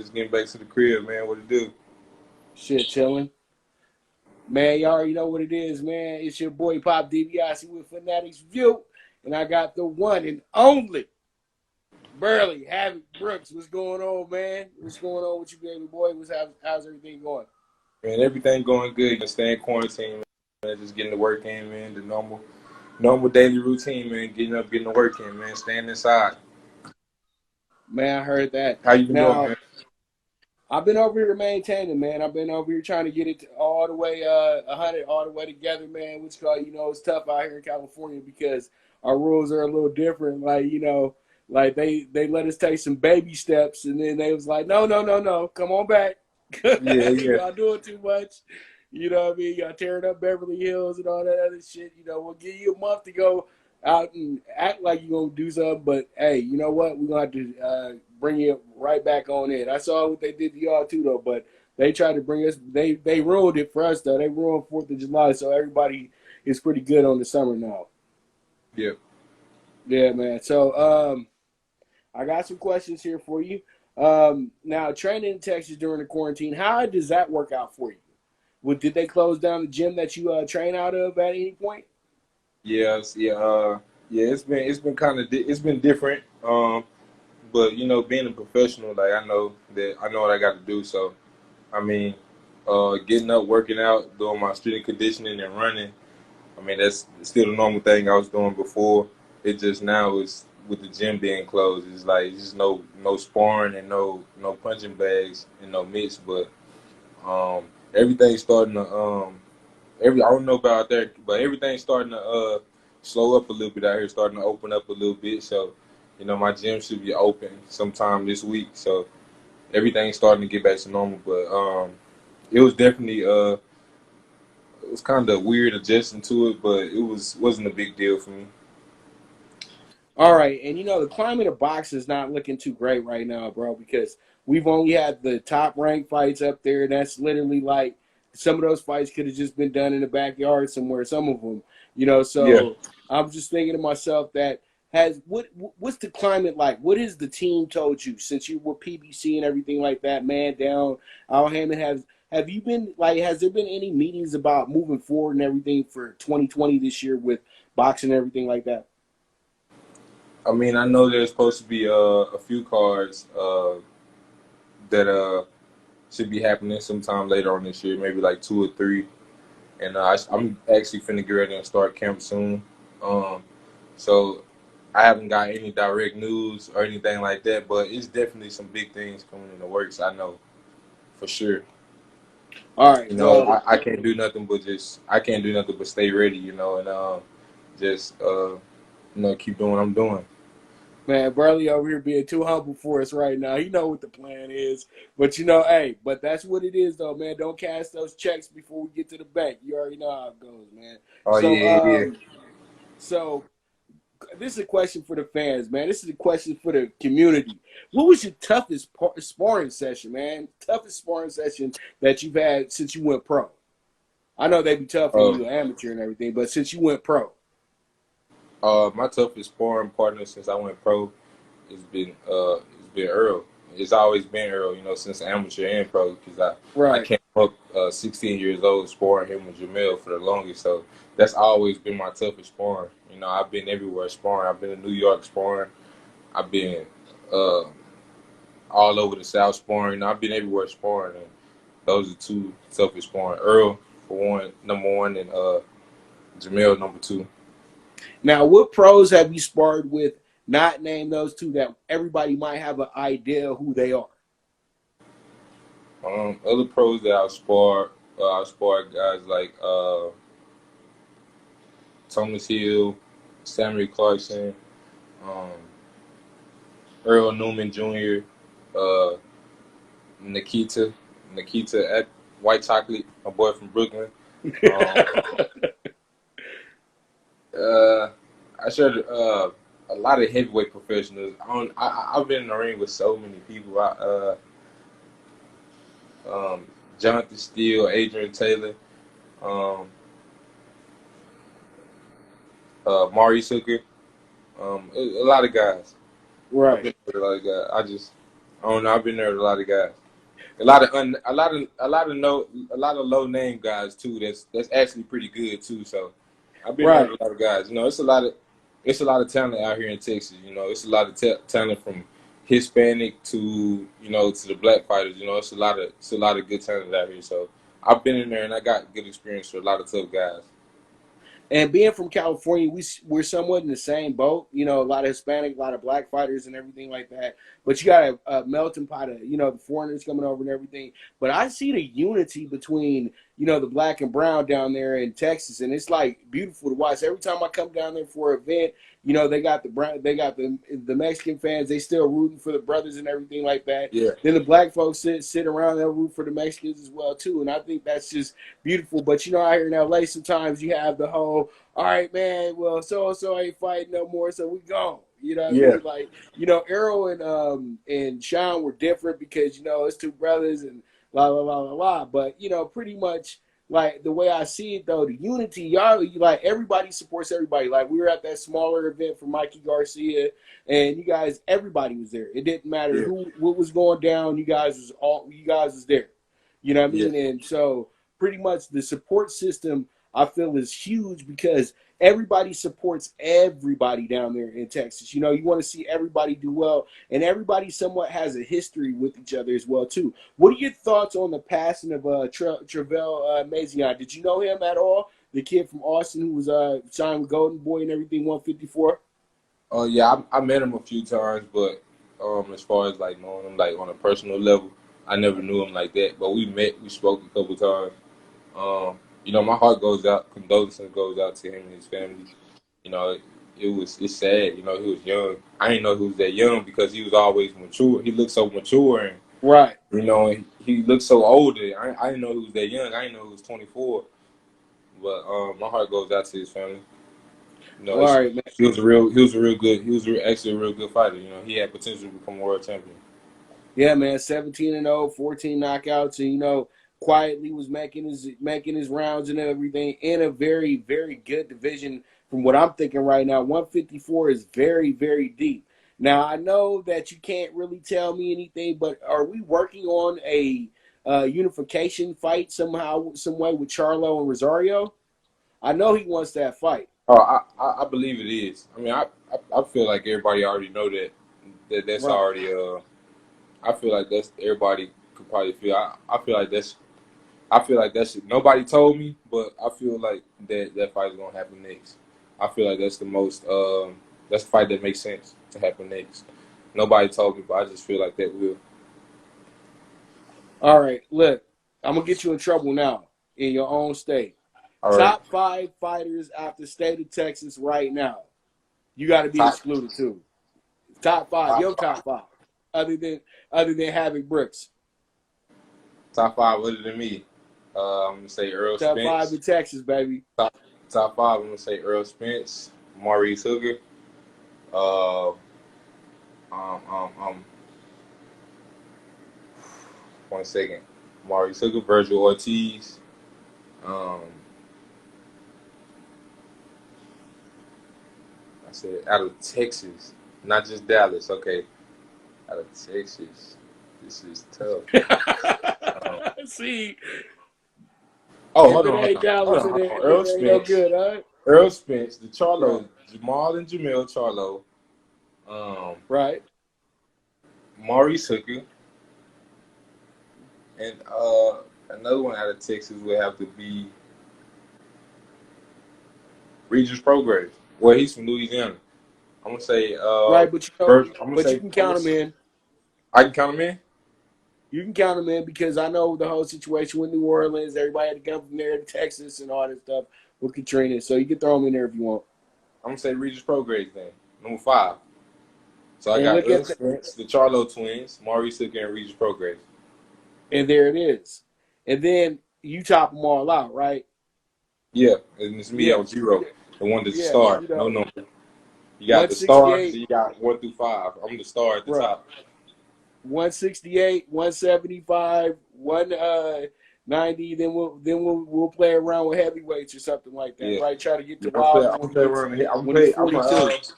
Just getting back to the crib, man. What it do? Shit, chilling. Man, you already know what it is, man. It's your boy Pop DiBiase with Fanatics View, and I got the one and only Burley Havoc Brooks. What's going on, man? What's going on with you, baby boy? How's everything going? Man, everything going good. Just staying quarantined, man. Just getting the work in, man. The normal daily routine, man. Getting up, getting the work in, man. Staying inside. Man, I heard that. How you been doing, Now, man? I've been over here maintaining, man. I've been over here trying to get it all the way, 100 all the way together, man. Which, it's tough out here in California because our rules are a little different. Like they let us take some baby steps, and then they was like, no, no, no, no, come on back. Yeah, yeah. Y'all doing too much. You know what I mean? Y'all tearing up Beverly Hills and all that other shit. We'll give you a month to go out and act like you're going to do something. But, hey, you know what? We're going to have to bring you right back on in. I saw what they did to y'all, too, though. But they tried to bring us – they ruined it for us, though. They ruined 4th of July, so everybody is pretty good on the summer now. Yeah. Yeah, man. So I got some questions here for you. Now, training in Texas during the quarantine, how does that work out for you? Did they close down the gym that you train out of at any point? Yes, yeah, yeah. It's been kind of it's been different. But being a professional, like I know what I got to do. So, I mean, getting up, working out, doing my strength and conditioning and running. I mean, that's still the normal thing I was doing before. It just now is with the gym being closed. It's like it's just no sparring and no punching bags and no mitts. But everything's starting to I don't know about there, but everything's starting to slow up a little bit out here, starting to open up a little bit. So, my gym should be open sometime this week. So everything's starting to get back to normal. But it was definitely it was kind of weird adjusting to it, but wasn't a big deal for me. All right, and the climate of boxing is not looking too great right now, bro, because we've only had the top ranked fights up there. That's literally like some of those fights could have just been done in the backyard somewhere. Some of them, Yeah. So I'm just thinking to myself that what's the climate like? What has the team told you since you were PBC and everything like that? Man down, Al Hammond have you been like? Has there been any meetings about moving forward and everything for 2020 this year with boxing and everything like that? I mean, I know there's supposed to be a few cards that should be happening sometime later on this year, maybe like 2 or 3. And I'm actually finna get ready and start camp soon. So I haven't got any direct news or anything like that, but it's definitely some big things coming in the works. I know for sure. All right, well, I can't do nothing but stay ready, and just keep doing what I'm doing. man, Burley over here being too humble for us right now. He know what the plan is, but hey, but that's what it is, though, man. Don't cash those checks before we get to the bank. You already know how it goes, man. Oh So, yeah, yeah. so this is a question for the fans, man. This is a question for the community. What was your toughest sparring session, man? Toughest sparring session that you've had since you went pro? I know they'd be tough when you were amateur and everything, but since you went pro. My toughest sparring partner since I went pro it's been Earl. It's always been Earl, since amateur and pro, because I Right. came up 16 years old sparring him with Jamel for the longest. So that's always been my toughest sparring. I've been everywhere sparring. I've been in New York sparring. I've been uh, all over the South sparring. I've been everywhere sparring, and those are 2 toughest sparring. Earl for one, number 1, and Jamel number 2. Now, what pros have you sparred with? Not name those 2 that everybody might have an idea who they are. Other pros that I sparred guys like Thomas Hill, Samuel Clarkson, um, Earl Newman Jr., uh, Nikita at White Chocolate, my boy from Brooklyn. Um, I shared a lot of heavyweight professionals. I've been in the ring with so many people. Jonathan Steele, Adrian Taylor, um, Maurice Hooker, a lot of guys. I've Right. been with a lot of guys. I don't know. I've been there with a lot of guys. A lot of low name guys too. That's actually pretty good too. So I've been there Right. with a lot of guys. It's a lot of talent out here in Texas. It's a lot of talent from Hispanic to to the black fighters. It's a lot of good talent out here. So I've been in there and I got good experience with a lot of tough guys. And being from California, we're somewhat in the same boat. A lot of Hispanic, a lot of black fighters, and everything like that. But you got a melting pot of the foreigners coming over and everything. But I see the unity between the black and brown down there in Texas, and it's like beautiful to watch. Every time I come down there for an event, they got the Mexican fans. They still rooting for the brothers and everything like that. Yeah, Then the black folks sit around and root for the Mexicans as well too. And I think that's just beautiful. But out here in LA, sometimes you have the whole, all right, man, well, so and so ain't fighting no more, so we gone. You know what I yeah, mean? Like, Errol and Sean were different because it's two brothers and blah blah blah blah blah. But pretty much like the way I see it though, the unity, y'all like everybody supports everybody. Like we were at that smaller event for Mikey Garcia, and you guys, everybody was there. It didn't matter yeah, what was going down. You guys was there. You know what I yeah, mean? And so pretty much the support system I feel is huge because everybody supports everybody down there in Texas. You want to see everybody do well, and everybody somewhat has a history with each other as well too. What are your thoughts on the passing of Travell Mazion? Did you know him at all? The kid from Austin who was signed with Golden Boy and everything, 154. Oh yeah, I met him a few times, but as far as like knowing him like on a personal level, I never knew him like that. But we spoke a couple times. My heart condolences goes out to him and his family. You know, it's sad. He was young. I didn't know he was that young because he was always mature. He looked so mature and Right. he looked so older. I didn't know he was that young. I didn't know he was 24. But my heart goes out to his family. Well, all right, man. Actually a real good fighter. He had potential to become a world champion. Yeah, man, 17-0, 14 knockouts, and quietly was making his rounds and everything in a very, very good division from what I'm thinking right now. 154 is very, very deep. Now I know that you can't really tell me anything, but are we working on a unification fight somehow, some way with Charlo and Rosario? I know he wants that fight. Oh, I believe it is. I mean, I feel like everybody already know that's Right. already I feel like that's everybody could probably feel. I feel like that's nobody told me, but I feel like that fight is gonna happen next. I feel like that's the fight that makes sense to happen next. Nobody told me, but I just feel like that will. All right, look, I'm gonna get you in trouble now in your own state. All right, Top 5 fighters out the state of Texas right now. You got to be top excluded too. Top 5, top your top 5, other than Havoc Brooks. top five other than me. I'm gonna say Errol Top 5 Spence. in Texas, baby. Top five. I'm gonna say Errol Spence, Maurice Hooker. Uh, um, um, um, 1 second. Maurice Hooker, Virgil Ortiz. Um, I said out of Texas, not just Dallas. Okay, out of Texas. This is tough. Um, See, oh, if hold it on, hold ain't on, hold Dallas, on, it hold ain't, on. it Earl ain't no Spence, good, huh? Earl Spence, the Right, Charlo, Jamal and Jamel Charlo, right. Maurice Hooker, and another one out of Texas would have to be Regis Prograis. Well, he's from Louisiana. I'm gonna say Right, but I'm gonna but you say can count them in. I can count him in. You can count them in because I know the whole situation with New Orleans. Everybody had to come from there to Texas and all that stuff with Katrina. So you can throw them in there if you want. I'm gonna say Regis Prograis then. Number 5. So I And got look Earl at Spence, the Charlo twins, Maurice Hooker, and Regis Prograis. and there it is. And then you top them all out, right? Yeah, and it's me Yeah, on 0, the one that's the yeah. star, no number. You got the stars, 168, you got 1 through 5. I'm the star at the right. top. 168, 175, 190. Then we'll play around with heavyweights or something like that, Yeah, right? Try to get yeah. to Wilder I'm gonna play around here. when he's I'm 42.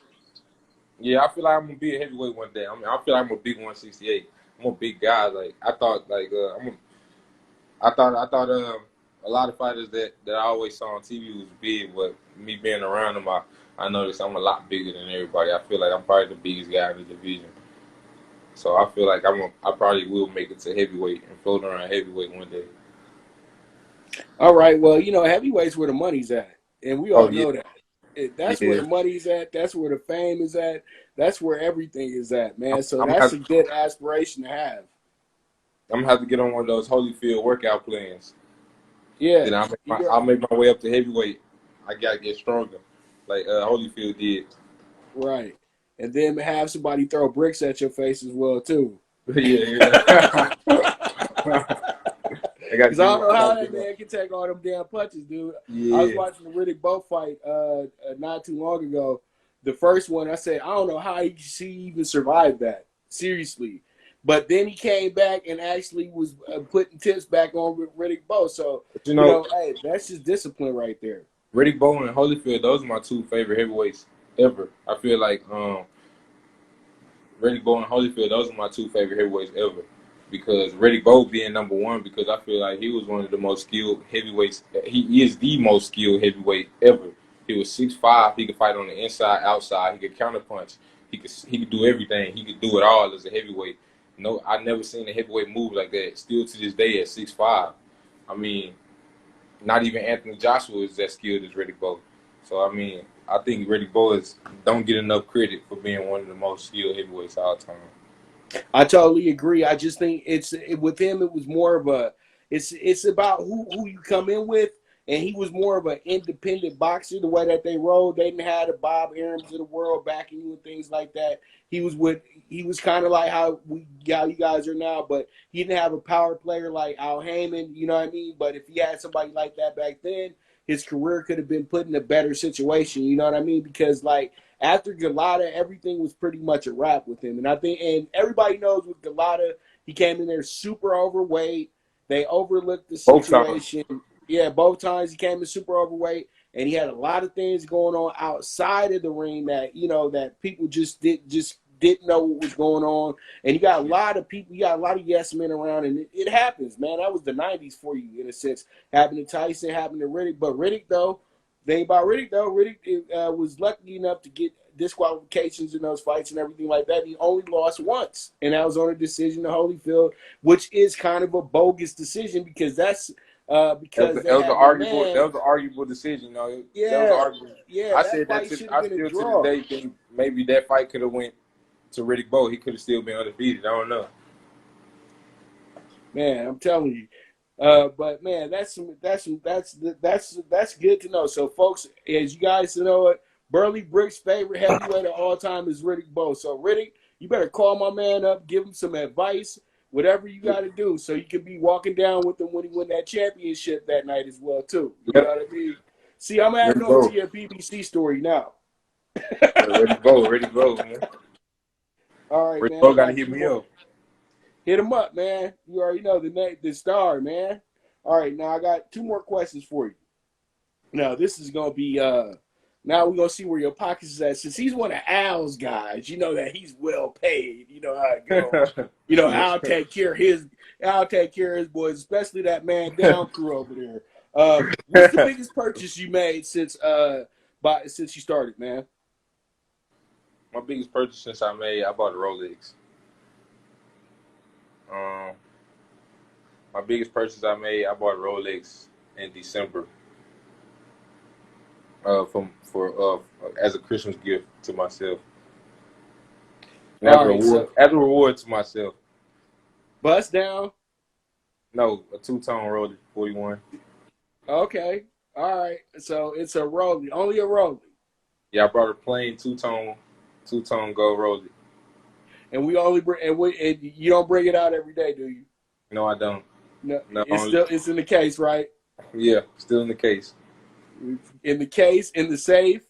yeah. I feel like I'm gonna be a heavyweight one day. I feel like I'm a big 168. I'm a big guy. Like I thought, I thought a lot of fighters that I always saw on TV was big, but me being around them, I noticed I'm a lot bigger than everybody. I feel like I'm probably the biggest guy in the division. So I feel like I probably will make it to heavyweight and float around heavyweight one day. All right, well, heavyweight's where the money's at, and we Oh all yeah, know that. That's where yeah. the money's at. That's where the fame is at. That's where everything is at, man. So I'm gonna that's have, a good aspiration to have. I'm gonna have to get on one of those Holyfield workout plans. Yeah, Then I'll make my way up to heavyweight. I gotta get stronger, like Holyfield did. right. And then have somebody throw bricks at your face as well too. Yeah. Because I don't know how that man can take all them damn punches, dude. Yeah. I was watching the Riddick Bowe fight not too long ago. The first one, I said, I don't know how he even survived that. Seriously. But then he came back and actually was putting tips back on with Riddick Bowe. So, hey, that's just discipline right there. Riddick Bowe and Holyfield, those are my two favorite heavyweights ever. I feel like Riddick Bowe and Holyfield, those are my two favorite heavyweights ever. Because Riddick Bowe being number one, because I feel like he was one of the most skilled heavyweights. He is the most skilled heavyweight ever. He was 6'5". He could fight on the inside, outside. He could counterpunch. He could do everything. He could do it all as a heavyweight. No, I never seen a heavyweight move like that. Still to this day at 6'5". I mean, not even Anthony Joshua is that skilled as Riddick Bowe. So I mean, I think Riddick Bowe don't get enough credit for being one of the most skilled heavyweights of all time. I totally agree. I just think with him, it was more of it's about who you come in with, and he was more of an independent boxer. The way that they rolled, they didn't have the Bob Arums of the world backing you and things like that. He was kind of like how you guys are now, but he didn't have a power player like Al Heyman. You know what I mean? But if he had somebody like that back then, his career could have been put in a better situation. You know what I mean? Because after Galata, everything was pretty much a wrap with him. And I think, and everybody knows with Galata, he came in there super overweight. They overlooked the situation. Both times he came in super overweight, and he had a lot of things going on outside of the ring that that people just didn't know what was going on. And you got a lot of people, you got a lot of yes men around, and it happens, man. That was the 90s for you, in a sense. Happened to Tyson, happened to Riddick. But Riddick, though, the thing about Riddick, though, was lucky enough to get disqualifications in those fights and everything like that. He only lost once, and that was on a decision to Holyfield, which is kind of a bogus decision because that's that was an arguable decision. That was arguable. Yeah, I said that to this day think maybe that fight could have went to Riddick Bowe. He could have still been undefeated. I don't know. Man, I'm telling you. But man, that's good to know. So, folks, as you guys know it, Burley Brick's favorite heavyweight of all time is Riddick Bowe. So, Riddick, you better call my man up, give him some advice, whatever you got to do, so you can be walking down with him when he win that championship that night as well, too. You know what I mean? See, I'm adding on to your BBC story now. Riddick Bowe, man. All right, Riddick man. Bowe got to hit me up. Hit him up, man. You already know the star, man. All right, now I got two more questions for you. Now, this is going to be, now we're going to see where your pockets is at. Since he's one of Al's guys, you know that he's well paid. You know how it goes. I'll take care of his boys, especially that man down crew over there. What's the biggest purchase you made since you started, man? My biggest purchase since I bought a Rolex. My biggest purchase I bought a Rolex in December. As a Christmas gift to myself. As a reward to myself. Bust down? No, a two-tone Rolex 41. Okay. All right. So it's a Rolex. Only a Rolex. Yeah, I brought a plain two-tone gold Rolex. And we only and you don't bring it out every day, do you? No, I don't. No, it's in the case, right? Yeah, still in the case. In the case, in the safe,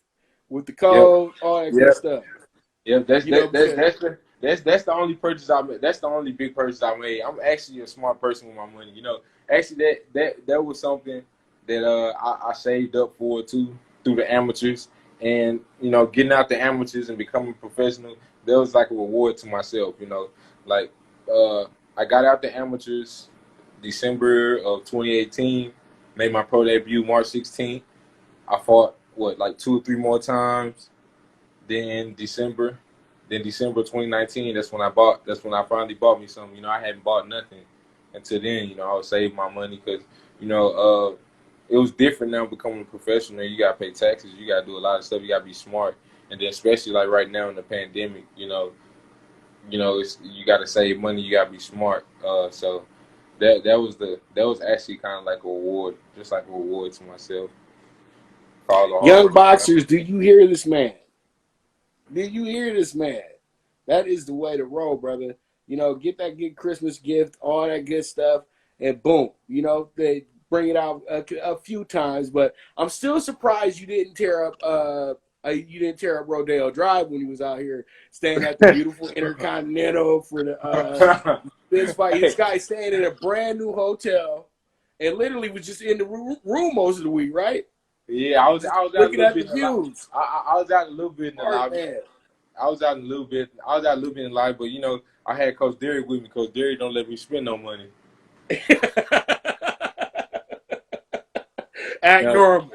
with the code, all that good stuff. Yeah, that's the only purchase I made. That's the only big purchase I made. I'm actually a smart person with my money. Actually that was something that I saved up for too through the amateurs, and getting out the amateurs and becoming professional. That was like a reward to myself. Like I got out the amateurs December of 2018. Made my pro debut March 16th. I fought like 2 or 3 more times. Then December 2019. That's when I bought. That's when I finally bought me something. You know, I hadn't bought nothing until then. You know, I was saving my money because you know it was different now becoming a professional. You gotta pay taxes. You gotta do a lot of stuff. You gotta be smart. And then especially like right now in the pandemic, you got to save money. You got to be smart. So that was actually kind of like a reward, just like a reward to myself for all the hard Young work. boxers, do you hear this man? Do you hear this man? That is the way to roll, brother. You know, get that good Christmas gift, all that good stuff, and boom. You know, they bring it out a few times, but I'm still surprised you didn't tear up. You didn't tear up Rodeo Drive when he was out here staying at the beautiful Intercontinental for the this fight. This guy staying in a brand new hotel and literally was just in the room most of the week, right? Yeah, I was out a Looking little at bit the in the lobby. views. I was out a little bit in the Art lobby. man. I was out a little bit. I was out a little bit in the lobby, but you know, I had Coach Derek with me. Coach Derek don't let me spend no money. Act Now, normal.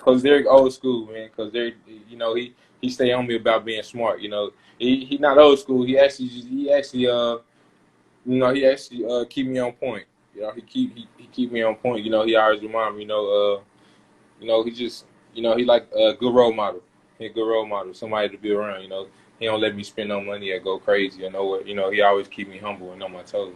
Coach Derek old school, man. Coach Derek, you know, he stay on me about being smart. You know, he not old school. He actually keep me on point. You know, he keep me on point. You know, he always remind me. He just he like a good role model. He a good role model, somebody to be around. You know, he don't let me spend no money or go crazy. He always keep me humble and on my toes.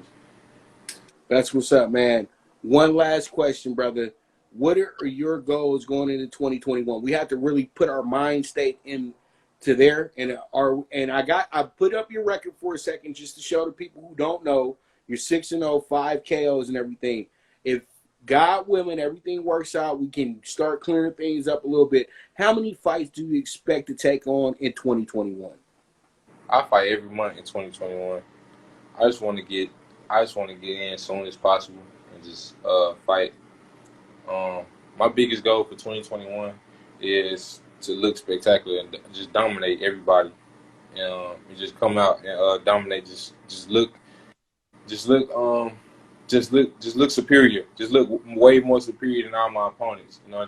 That's what's up, man. One last question, brother. What are your goals going into 2021? We have to really put our mind state into there, I put up your record for a second just to show the people who don't know. You're 6-0, 5 KOs and everything. If God willing, everything works out, we can start clearing things up a little bit. How many fights do you expect to take on in 2021? I fight every month in 2021. I just want to get in as soon as possible and just fight. My biggest goal for 2021 is to look spectacular and just dominate everybody. And just come out and dominate. Just look, just look superior. Just look way more superior than all my opponents. You know,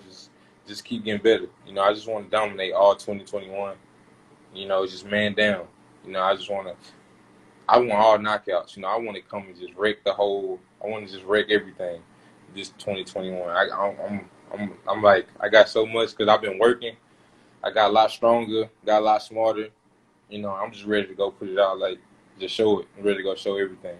just keep getting better. You know, I just want to dominate all 2021. You know, just man down. You know, I want all knockouts. You know, I want to come and just wreck I want to just wreck everything. This 2021. I'm like, I got so much because I've been working. I got a lot stronger, got a lot smarter. You know, I'm just ready to go put it out, like, just show it. I'm ready to go show everything.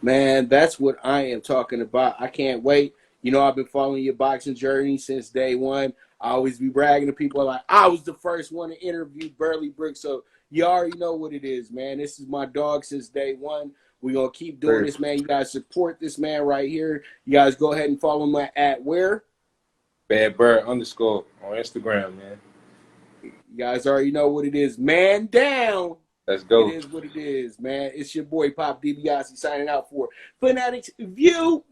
Man, that's what I am talking about. I can't wait. You know, I've been following your boxing journey since day one. I always be bragging to people like, I was the first one to interview Burley Brooks. So you already know what it is, man. This is my dog since day one. We're going to keep doing this, man. You guys support this man right here. You guys go ahead and follow him at where? Bad Bird _ on Instagram, man. You guys already know what it is. Man down. Let's go. It is what it is, man. It's your boy Pop DiBiase signing out for Fanatics View.